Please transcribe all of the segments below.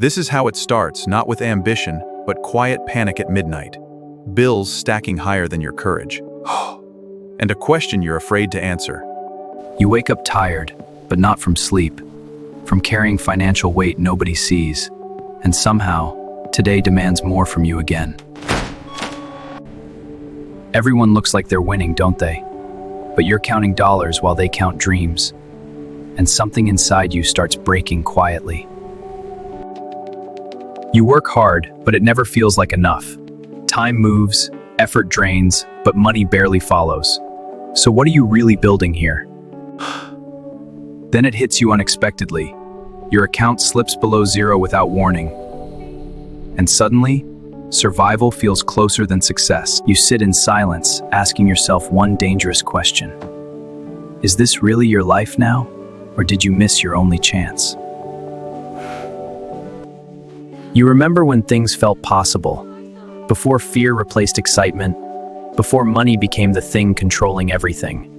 This is how it starts, not with ambition, but quiet panic at midnight. Bills stacking higher than your courage. And a question you're afraid to answer. You wake up tired, but not from sleep, from carrying financial weight nobody sees, and somehow, today demands more from you again. Everyone looks like they're winning, don't they? But you're counting dollars while they count dreams, and something inside you starts breaking quietly. You work hard, but it never feels like enough. Time moves, effort drains, but money barely follows. So what are you really building here? Then it hits you unexpectedly. Your account slips below zero without warning. And suddenly, survival feels closer than success. You sit in silence, asking yourself one dangerous question. Is this really your life now? Or did you miss your only chance? You remember when things felt possible, before fear replaced excitement, before money became the thing controlling everything.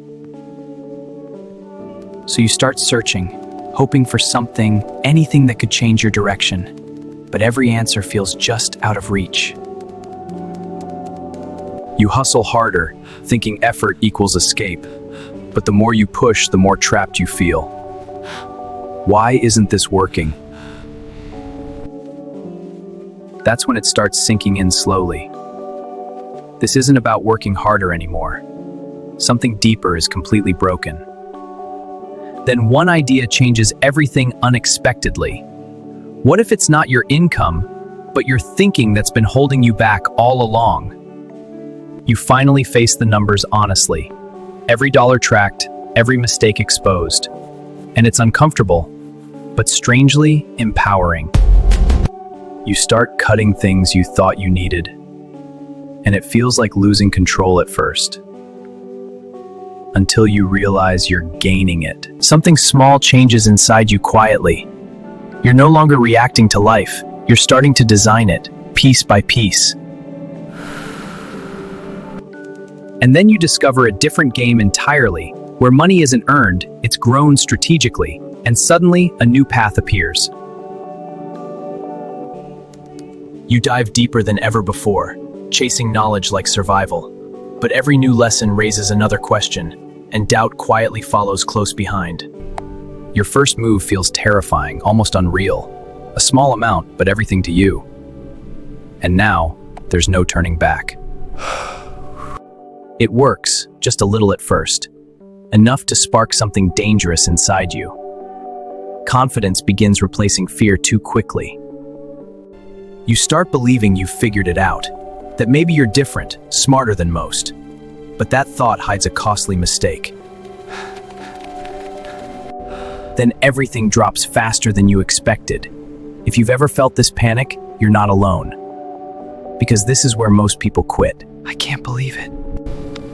So you start searching, hoping for something, anything that could change your direction, but every answer feels just out of reach. You hustle harder, thinking effort equals escape, but the more you push, the more trapped you feel. Why isn't this working? That's when it starts sinking in slowly. This isn't about working harder anymore. Something deeper is completely broken. Then one idea changes everything unexpectedly. What if it's not your income, but your thinking that's been holding you back all along? You finally face the numbers honestly. Every dollar tracked, every mistake exposed. And it's uncomfortable, but strangely empowering. You start cutting things you thought you needed, and it feels like losing control at first. Until you realize you're gaining it. Something small changes inside you quietly. You're no longer reacting to life. You're starting to design it, piece by piece. And then you discover a different game entirely, where money isn't earned, it's grown strategically, and suddenly a new path appears. You dive deeper than ever before, chasing knowledge like survival. But every new lesson raises another question, and doubt quietly follows close behind. Your first move feels terrifying, almost unreal. A small amount, but everything to you. And now, there's no turning back. It works, just a little at first. Enough to spark something dangerous inside you. Confidence begins replacing fear too quickly. You start believing you've figured it out, that maybe you're different, smarter than most. But that thought hides a costly mistake. Then everything drops faster than you expected. If you've ever felt this panic, you're not alone. Because this is where most people quit. I can't believe it.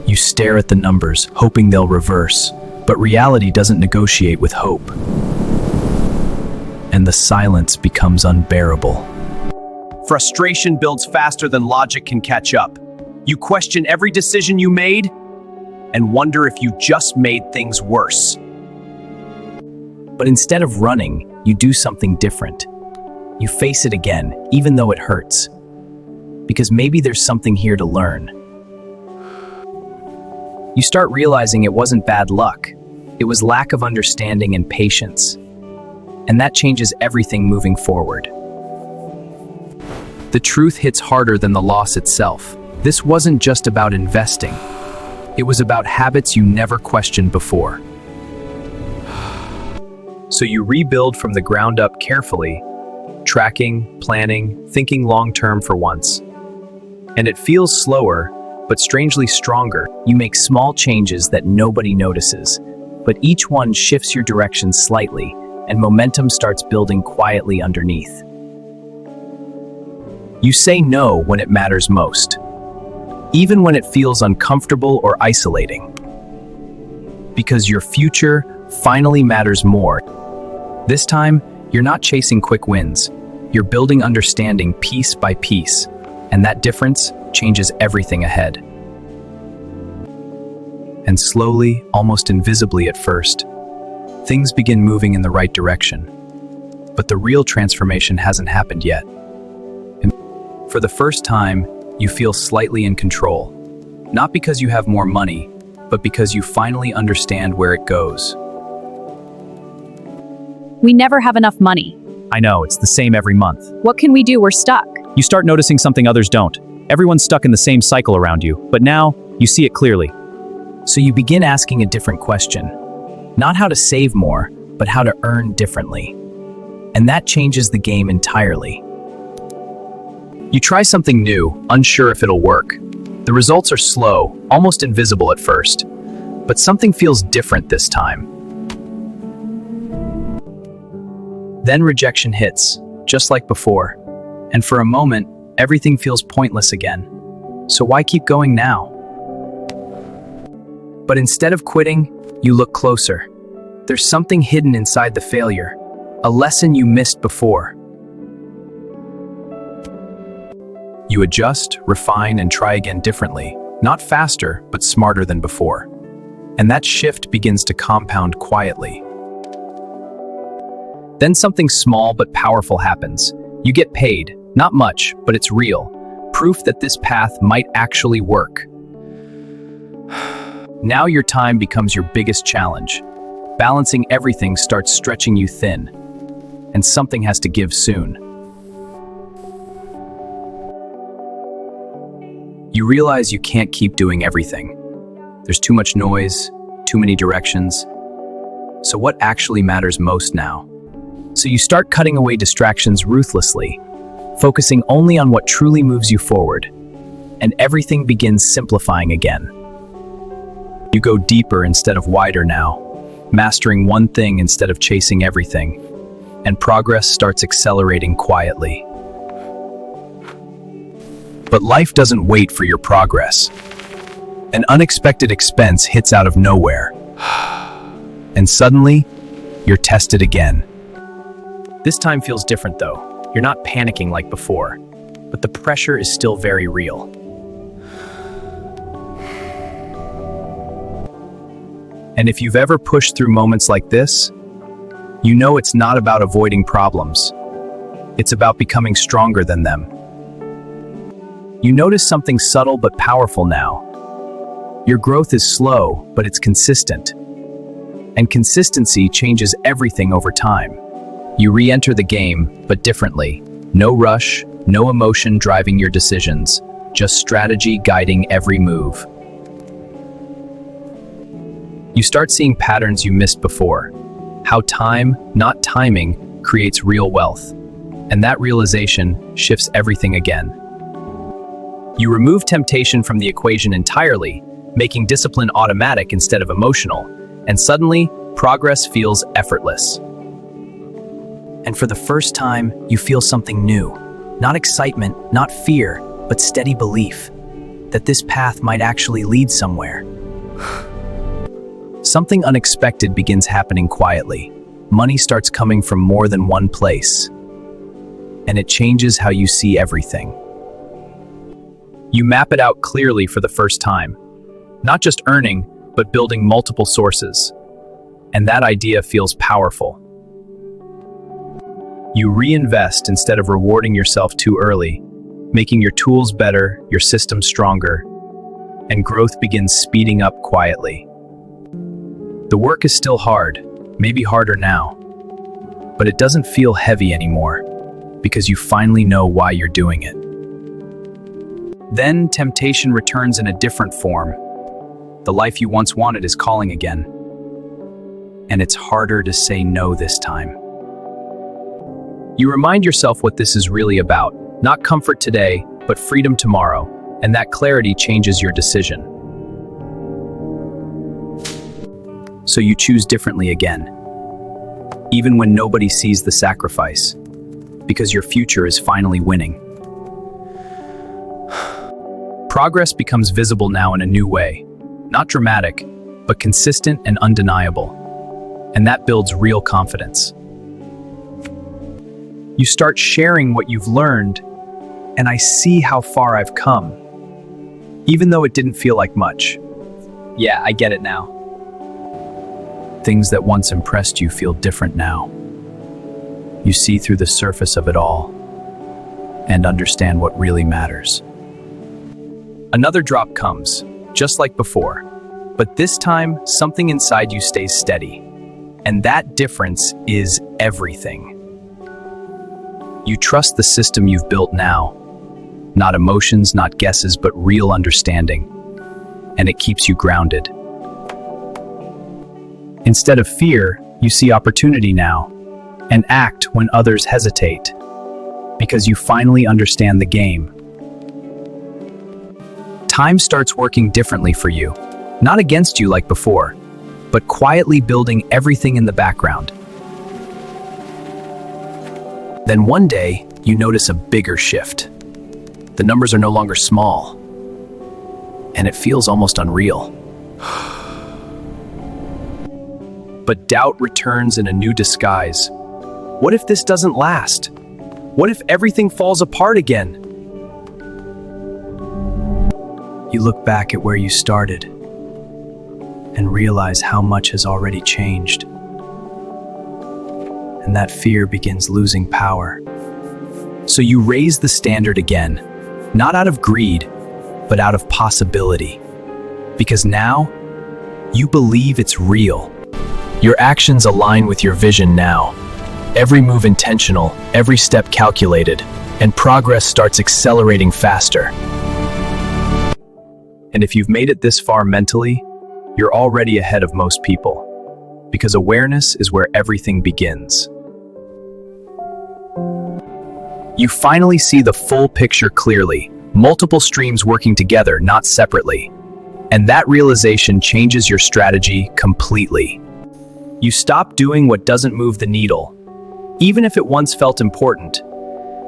You stare at the numbers, hoping they'll reverse, but reality doesn't negotiate with hope. And the silence becomes unbearable. Frustration builds faster than logic can catch up. You question every decision you made and wonder if you just made things worse. But instead of running, you do something different. You face it again, even though it hurts. Because maybe there's something here to learn. You start realizing it wasn't bad luck. It was lack of understanding and patience. And that changes everything moving forward. The truth hits harder than the loss itself. This wasn't just about investing. It was about habits you never questioned before. So you rebuild from the ground up carefully, tracking, planning, thinking long-term for once. And it feels slower, but strangely stronger. You make small changes that nobody notices, but each one shifts your direction slightly, and momentum starts building quietly underneath. You say no when it matters most, even when it feels uncomfortable or isolating. Because your future finally matters more. This time, you're not chasing quick wins. You're building understanding piece by piece, and that difference changes everything ahead. And slowly, almost invisibly at first, things begin moving in the right direction. but the real transformation hasn't happened yet. And for the first time, you feel slightly in control. Not because you have more money, but because you finally understand where it goes. We never have enough money. I know, it's the same every month. What can we do? We're stuck. You start noticing something others don't. Everyone's stuck in the same cycle around you, but now you see it clearly. So you begin asking a different question. Not how to save more, but how to earn differently. And that changes the game entirely. You try something new, unsure if it'll work. The results are slow, almost invisible at first. But something feels different this time. Then rejection hits, just like before. And for a moment, everything feels pointless again. So why keep going now? But instead of quitting, you look closer. There's something hidden inside the failure, a lesson you missed before. You adjust, refine, and try again differently, not faster, but smarter than before. And that shift begins to compound quietly. Then something small but powerful happens. You get paid, not much, but it's real. Proof that this path might actually work. Now your time becomes your biggest challenge. Balancing everything starts stretching you thin. And something has to give soon. You realize you can't keep doing everything. There's too much noise, too many directions. So what actually matters most now? So you start cutting away distractions ruthlessly, focusing only on what truly moves you forward, and everything begins simplifying again. You go deeper instead of wider now, mastering one thing instead of chasing everything, and progress starts accelerating quietly. But life doesn't wait for your progress. An unexpected expense hits out of nowhere, and suddenly, you're tested again. This time feels different though. You're not panicking like before, but the pressure is still very real. And if you've ever pushed through moments like this, you know it's not about avoiding problems. It's about becoming stronger than them. You notice something subtle but powerful now. Your growth is slow, but it's consistent. And consistency changes everything over time. You re-enter the game, but differently. No rush, no emotion driving your decisions, just strategy guiding every move. You start seeing patterns you missed before. How time, not timing, creates real wealth. And that realization shifts everything again. You remove temptation from the equation entirely, making discipline automatic instead of emotional, and suddenly, progress feels effortless. And for the first time, you feel something new. Not excitement, not fear, but steady belief that this path might actually lead somewhere. Something unexpected begins happening quietly. Money starts coming from more than one place, and it changes how you see everything. You map it out clearly for the first time. Not just earning, but building multiple sources. And that idea feels powerful. You reinvest instead of rewarding yourself too early, making your tools better, your system stronger, and growth begins speeding up quietly. The work is still hard, maybe harder now, but it doesn't feel heavy anymore because you finally know why you're doing it. Then temptation returns in a different form. The life you once wanted is calling again, and it's harder to say no this time. You remind yourself what this is really about, not comfort today, but freedom tomorrow, and that clarity changes your decision. So you choose differently again, even when nobody sees the sacrifice, because your future is finally winning. Progress becomes visible now in a new way, not dramatic, but consistent and undeniable, and that builds real confidence. You start sharing what you've learned, and I see how far I've come, even though it didn't feel like much. Yeah, I get it now. Things that once impressed you feel different now. you see through the surface of it all and understand what really matters. Another drop comes, just like before, but this time something inside you stays steady. And that difference is everything. You trust the system you've built now. Not emotions, not guesses, but real understanding. And it keeps you grounded. Instead of fear, you see opportunity now, and act when others hesitate, because you finally understand the game. Time starts working differently for you, not against you like before, but quietly building everything in the background. Then one day, you notice a bigger shift. The numbers are no longer small, and it feels almost unreal. But doubt returns in a new disguise. What if this doesn't last? What if everything falls apart again? You look back at where you started and realize how much has already changed. And that fear begins losing power. So you raise the standard again, not out of greed, but out of possibility. Because now, you believe it's real. Your actions align with your vision now. Every move intentional, every step calculated, and progress starts accelerating faster. And if you've made it this far mentally, you're already ahead of most people. Because awareness is where everything begins. You finally see the full picture clearly, multiple streams working together, not separately. And that realization changes your strategy completely. You stop doing what doesn't move the needle, even if it once felt important,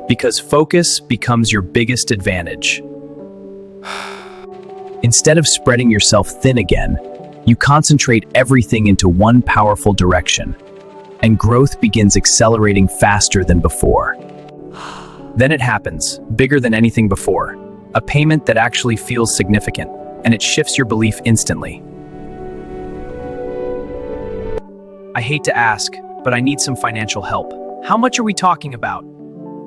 because focus becomes your biggest advantage. Instead of spreading yourself thin again, you concentrate everything into one powerful direction, and growth begins accelerating faster than before. Then it happens, bigger than anything before, a payment that actually feels significant, and it shifts your belief instantly. I hate to ask, but I need some financial help. How much are we talking about?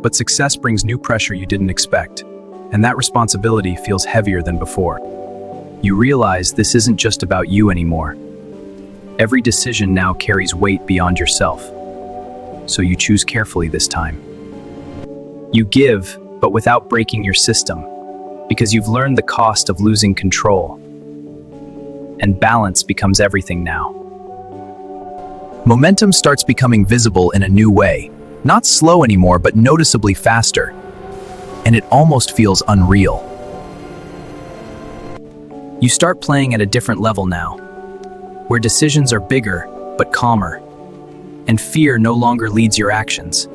But success brings new pressure you didn't expect, and that responsibility feels heavier than before. You realize this isn't just about you anymore. Every decision now carries weight beyond yourself, so you choose carefully this time. You give, but without breaking your system, because you've learned the cost of losing control. And balance becomes everything now. Momentum starts becoming visible in a new way, not slow anymore, but noticeably faster. And it almost feels unreal. You start playing at a different level now, where decisions are bigger, but calmer, and fear no longer leads your actions.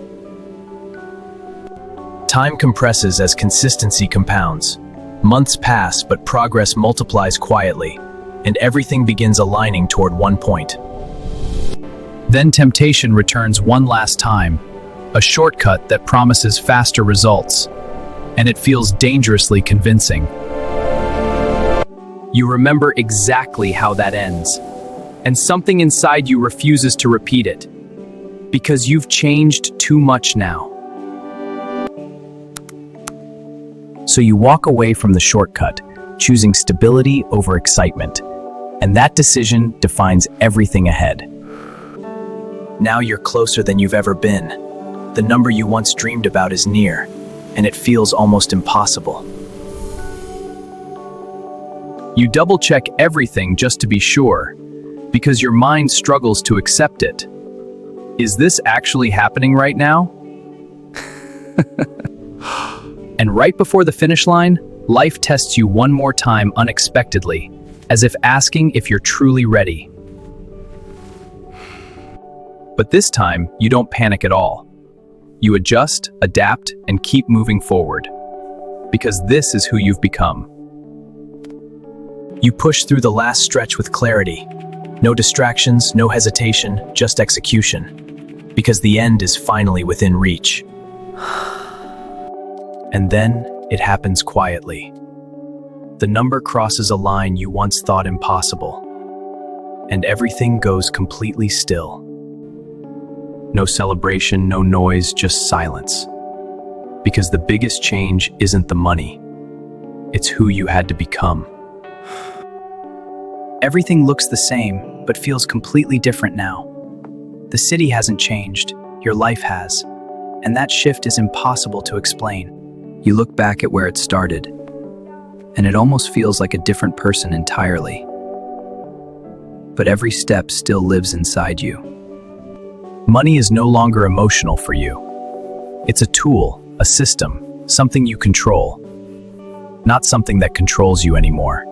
Time compresses as consistency compounds. Months pass, but progress multiplies quietly, and everything begins aligning toward one point. Then temptation returns one last time, a shortcut that promises faster results, and it feels dangerously convincing. You remember exactly how that ends, and something inside you refuses to repeat it, because you've changed too much now. So you walk away from the shortcut, choosing stability over excitement, and that decision defines everything ahead. Now you're closer than you've ever been. The number you once dreamed about is near, and it feels almost impossible. You double-check everything just to be sure, because your mind struggles to accept it. Is this actually happening right now? And right before the finish line, life tests you one more time unexpectedly, as if asking if you're truly ready. But this time, you don't panic at all. You adjust, adapt, and keep moving forward, because this is who you've become. You push through the last stretch with clarity. No distractions, no hesitation, just execution, because the end is finally within reach. And then it happens quietly. The number crosses a line you once thought impossible, and everything goes completely still. No celebration, no noise, just silence. Because the biggest change isn't the money. It's who you had to become. Everything looks the same, but feels completely different now. The city hasn't changed, your life has. And that shift is impossible to explain. You look back at where it started, and it almost feels like a different person entirely. But every step still lives inside you. Money is no longer emotional for you. It's a tool, a system, something you control, not something that controls you anymore.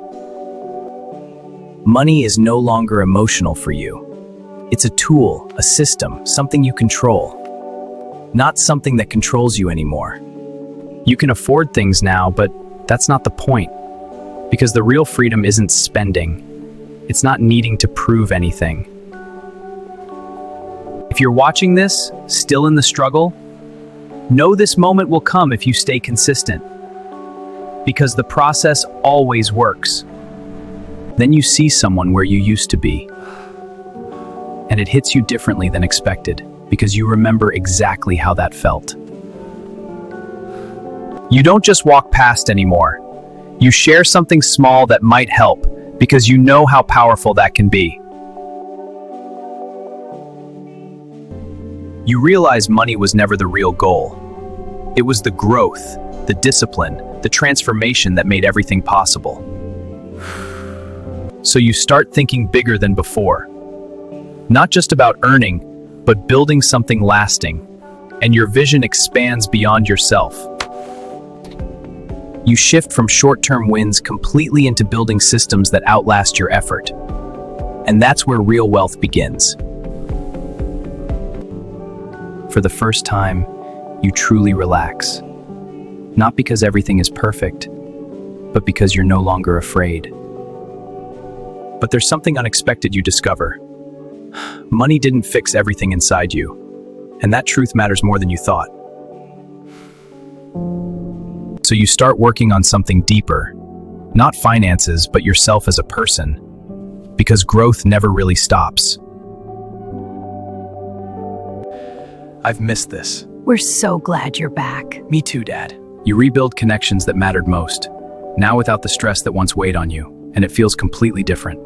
Money is no longer emotional for you. It's a tool, a system, something you control, not something that controls you anymore. You can afford things now, but that's not the point. Because the real freedom isn't spending. It's not needing to prove anything. If you're watching this, still in the struggle, know this moment will come if you stay consistent. Because the process always works. Then you see someone where you used to be. And it hits you differently than expected, because you remember exactly how that felt. You don't just walk past anymore. You share something small that might help, because you know how powerful that can be. You realize money was never the real goal. It was the growth, the discipline, the transformation that made everything possible. So you start thinking bigger than before. Not just about earning, but building something lasting. And your vision expands beyond yourself. You shift from short-term wins completely into building systems that outlast your effort. And that's where real wealth begins. For the first time, you truly relax. Not because everything is perfect, but because you're no longer afraid. But there's something unexpected you discover. Money didn't fix everything inside you, and that truth matters more than you thought. So you start working on something deeper, not finances, but yourself as a person, because growth never really stops. I've missed this. We're so glad you're back. Me too, Dad. You rebuild connections that mattered most, now without the stress that once weighed on you, and it feels completely different.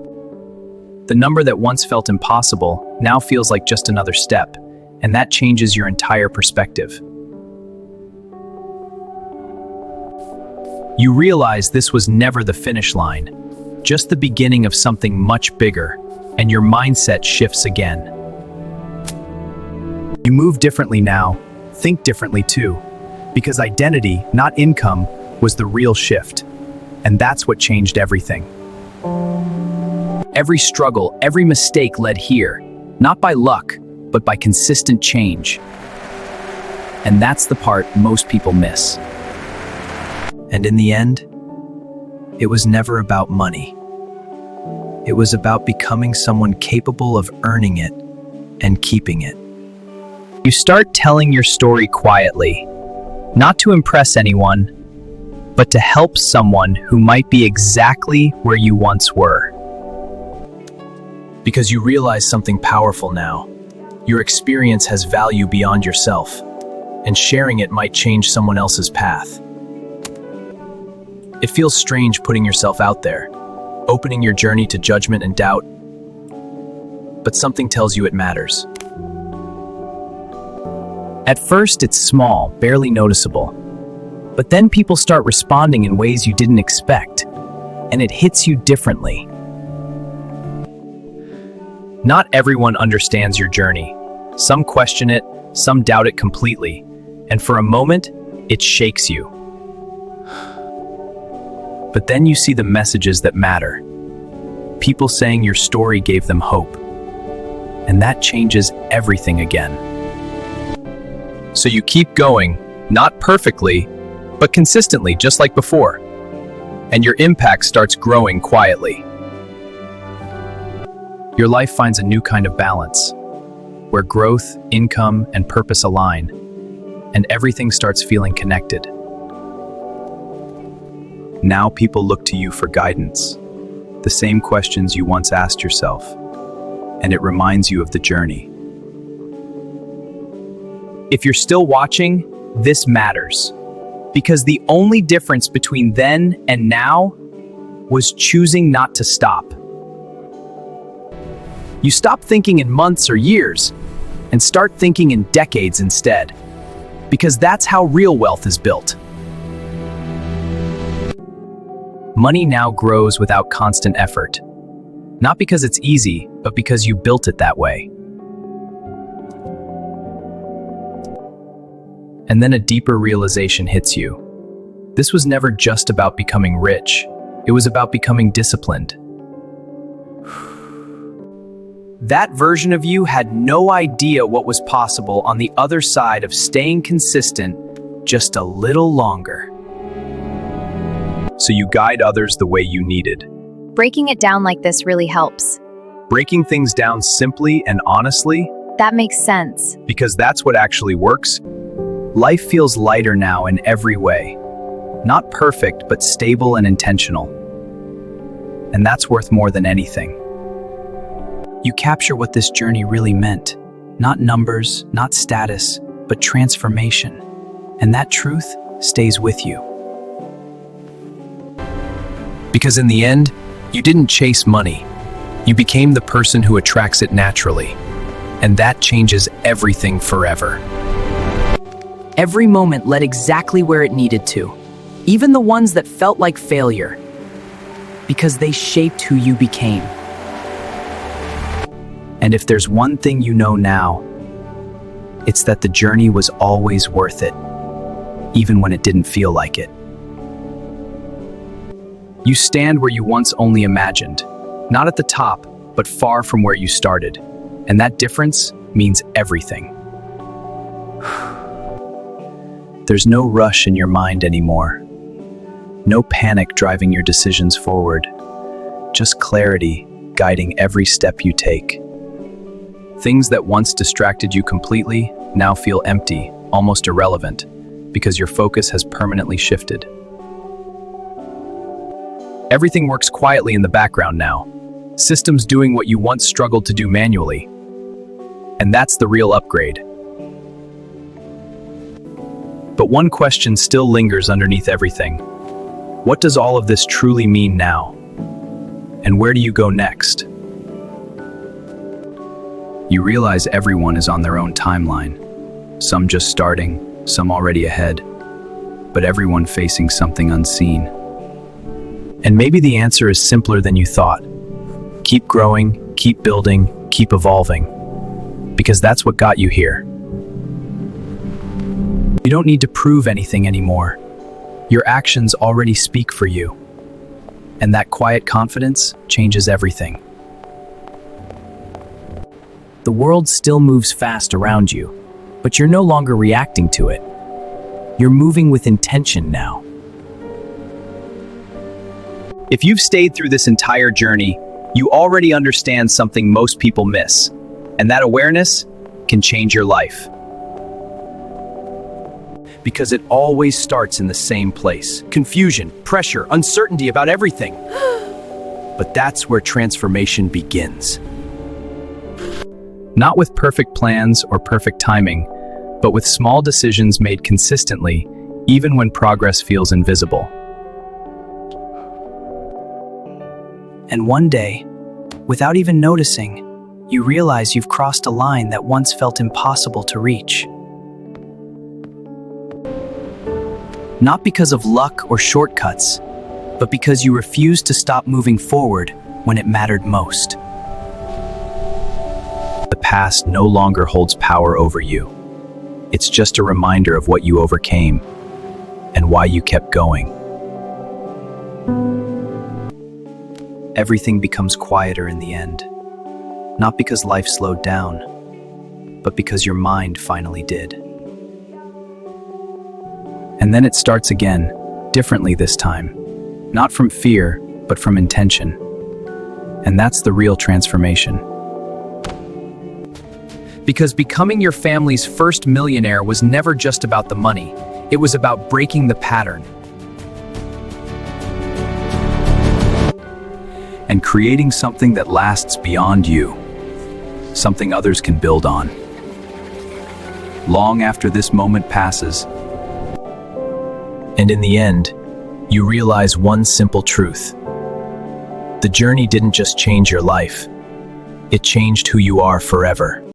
The number that once felt impossible now feels like just another step, and that changes your entire perspective. You realize this was never the finish line, just the beginning of something much bigger, and your mindset shifts again. You move differently now, think differently too, because identity, not income, was the real shift, and that's what changed everything. Every struggle, every mistake led here, not by luck, but by consistent change. And that's the part most people miss. And in the end, it was never about money. It was about becoming someone capable of earning it and keeping it. You start telling your story quietly, not to impress anyone, but to help someone who might be exactly where you once were. Because you realize something powerful now. Your experience has value beyond yourself, and sharing it might change someone else's path. It feels strange putting yourself out there, opening your journey to judgment and doubt, but something tells you it matters. At first, it's small, barely noticeable, but then people start responding in ways you didn't expect, and it hits you differently. Not everyone understands your journey. Some question it, some doubt it completely, and for a moment, it shakes you. But then you see the messages that matter. People saying your story gave them hope. And that changes everything again. So you keep going, not perfectly, but consistently, just like before. And your impact starts growing quietly. Your life finds a new kind of balance, where growth, income, and purpose align, and everything starts feeling connected. Now people look to you for guidance, the same questions you once asked yourself, and it reminds you of the journey. If you're still watching, this matters. Because the only difference between then and now was choosing not to stop. You stop thinking in months or years and start thinking in decades instead. Because that's how real wealth is built. Money now grows without constant effort. Not because it's easy, but because you built it that way. And then a deeper realization hits you. This was never just about becoming rich. It was about becoming disciplined. That version of you had no idea what was possible on the other side of staying consistent just a little longer. So you guide others the way you needed. Breaking it down like this really helps. Breaking things down simply and honestly, That makes sense. because that's what actually works. Life feels lighter now in every way. Not perfect, but stable and intentional. And that's worth more than anything. You capture what this journey really meant. Not numbers, not status, but transformation. And that truth stays with you. Because in the end, you didn't chase money. You became the person who attracts it naturally. And that changes everything forever. Every moment led exactly where it needed to, even the ones that felt like failure, because they shaped who you became. And if there's one thing you know now, it's that the journey was always worth it, even when it didn't feel like it. You stand where you once only imagined, not at the top, but far from where you started. And that difference means everything. There's no rush in your mind anymore. No panic driving your decisions forward. Just clarity guiding every step you take. Things that once distracted you completely now feel empty, almost irrelevant, because your focus has permanently shifted. Everything works quietly in the background now. Systems doing what you once struggled to do manually. And that's the real upgrade. But one question still lingers underneath everything. What does all of this truly mean now? And where do you go next? You realize everyone is on their own timeline. Some just starting, some already ahead, but everyone facing something unseen. And maybe the answer is simpler than you thought. Keep growing, keep building, keep evolving. Because that's what got you here. You don't need to prove anything anymore. Your actions already speak for you. And that quiet confidence changes everything. The world still moves fast around you, but you're no longer reacting to it. You're moving with intention now. If you've stayed through this entire journey, you already understand something most people miss, and that awareness can change your life. Because it always starts in the same place. Confusion, pressure, uncertainty about everything. But that's where transformation begins. Not with perfect plans or perfect timing, but with small decisions made consistently, even when progress feels invisible. And one day, without even noticing, you realize you've crossed a line that once felt impossible to reach. Not because of luck or shortcuts, but because you refused to stop moving forward when it mattered most. The past no longer holds power over you. It's just a reminder of what you overcame and why you kept going. Everything becomes quieter in the end. Not because life slowed down, but because your mind finally did. And then it starts again, differently this time. Not from fear, but from intention. And that's the real transformation. Because becoming your family's first millionaire was never just about the money. It was about breaking the pattern. And creating something that lasts beyond you. Something others can build on. long after this moment passes. And in the end, you realize one simple truth. The journey didn't just change your life, it changed who you are forever.